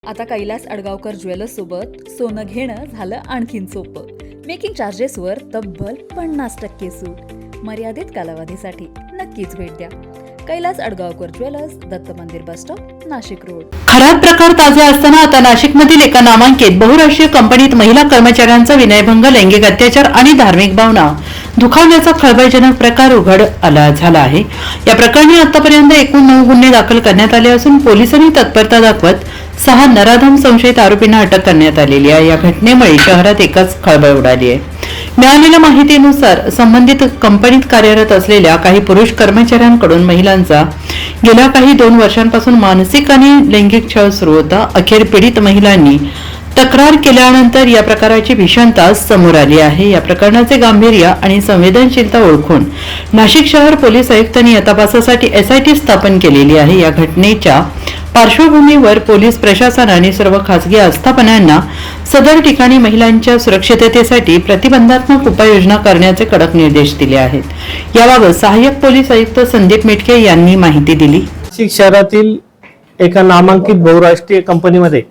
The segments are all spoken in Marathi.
आता कैलास अडगावकर ज्वेलर्स सोबत सोनं घेणं झालं आणखीन सोपं. मेकिंग चार्जेसवर तब्बल 50% सूट. मर्यादित कालावधीसाठी नक्कीच भेट द्या. कैलास अडगावकर ज्वेलर्स, दत्त मंदिर बस स्टॉप, नाशिक रोड. खराब प्रकार ताजे असताना आता नाशिकमधील एका नामांकित बहुराष्ट्रीय कंपनीत महिला कर्मचाऱ्यांचा विनयभंग, लैंगिक अत्याचार आणि धार्मिक भावना दुखावण्याचा खळबळजनक प्रकार उघड झाला आहे. या प्रकरणी आतापर्यंत एकूण 9 गुन्हे दाखल करण्यात आले असून पोलिसांनी तत्परता दाखवत 6 नराधम संशयित आरोपींना अटक करण्यात आलेली आहे. या घटनेमुळे शहरात एकच खळबळ उडाली आहे. मिळालेल्या माहितीनुसार संबंधित कंपनीत कार्यरत असलेल्या काही पुरुष कर्मचाऱ्यांकडून महिलांचा गेल्या काही 2 वर्षांपासून मानसिक आणि लैंगिक छळ सुरू होता. अखेर पीडित महिलांनी तक्रार केल्यानंतर या प्रकाराची भीषणता समोर आली आहे. या प्रकरणाचे गांभीर्य आणि संवेदनशीलता ओळखून नाशिक शहर पोलीस आयुक्तांनी या तपासासाठी SIT स्थापन केलेली आहे. या घटनेच्या पार्श्वभूमीवर पोलीस प्रशासनाने सर्व खासगी आस्थापनांना सदर ठिकाणी महिलांच्या सुरक्षिततेसाठी प्रतिबंधात्मक उपाययोजना करण्याचे कडक निर्देश दिले आहेत. याबाबत सहाय्यक पोलीस आयुक्त संदीप मिटके यांनी माहिती दिली. नाशिक शहरातील एका नामांकित बहुराष्ट्रीय कंपनीमध्ये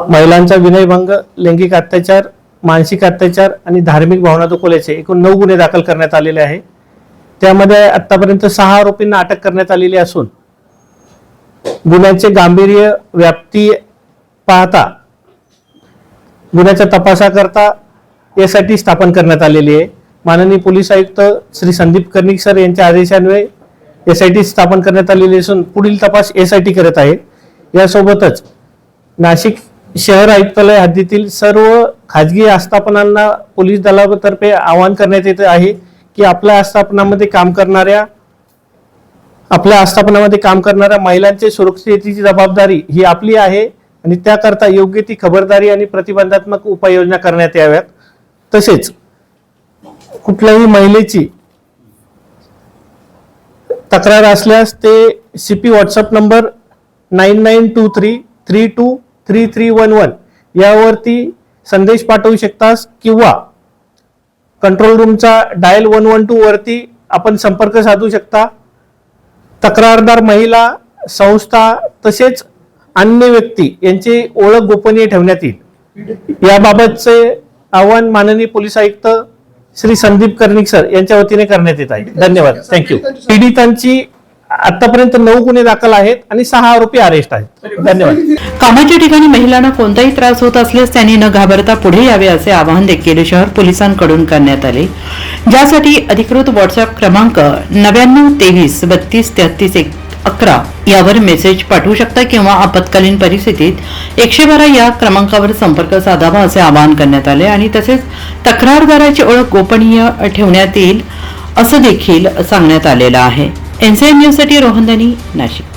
महिलांचा विनयभंग, लैंगिक अत्याचार, मानसिक अत्याचार आणि धार्मिक भावना दुखवल्याचे एकूण 9 गुन्हे दाखल करण्यात आलेले आहे. त्यामध्ये आतापर्यंत 6 आरोपींना अटक करण्यात आलेली असून गुन्ह्याचे गांभीर्य, व्याप्ती पाहता गुन्ह्याच्या तपासाकरता SIT स्थापन करण्यात आलेली आहे. माननीय पोलीस आयुक्त श्री संदीप कर्णिक सर यांच्या आदेशान्वये SIT स्थापन करण्यात आलेली असून पुढील तपास SIT करत आहे. यासोबतच नाशिक शहर आयुक्तालय हद्दीतील सर्व खाजगी आस्थापनांना पोलीस दलातर्फे आवाहन करण्यात येत आहे की आपल्या आस्थापनामध्ये काम करणाऱ्या महिलांची सुरक्षिततेची जबाबदारी ही आपली आहे आणि त्याकरता योग्य ती खबरदारी आणि प्रतिबंधात्मक उपाययोजना करण्यात याव्यात. तसेच कुठल्याही महिलेची तक्रार असल्यास ते CP व्हॉट्सअप नंबर 9923323311 यावरती संदेश पाठवू शकतास किंवा कंट्रोल रूमचा डायल 112 वरती आपण संपर्क साधू शकता. तक्रारदार महिला, संस्था तसेच अन्य व्यक्ती यांची ओळख गोपनीय ठेवण्यात येईल. याबाबतचे आवाहन माननीय पोलीस आयुक्त श्री संदीप कर्णिक सर यांच्या वतीने करण्यात येत आहे. धन्यवाद. थँक्यू. पीडितांची आतापर्यंत 9 गुन्हे दाखल आहेत आणि 6 आरोपी अरेस्ट आहेत. धन्यवाद. कामाच्या ठिकाणी महिलांना कोणताही त्रास होत असल्यास त्यांनी न घाबरता पुढे यावे असे आवाहन देखील शहर पोलिसांकडून करण्यात आले. ज्यासाठी अधिकृत व्हॉट्सअप क्रमांक 9923323311 यावर मेसेज पाठवू शकता किंवा आपत्कालीन परिस्थितीत 112 या क्रमांकावर संपर्क साधावा असे आवाहन करण्यात आले आणि तसेच तक्रारदाराची ओळख गोपनीय ठेवण्यात येईल असं देखील सांगण्यात आलेलं आहे. NCN न्यूजसाठी रोहन दनी, नाशिक.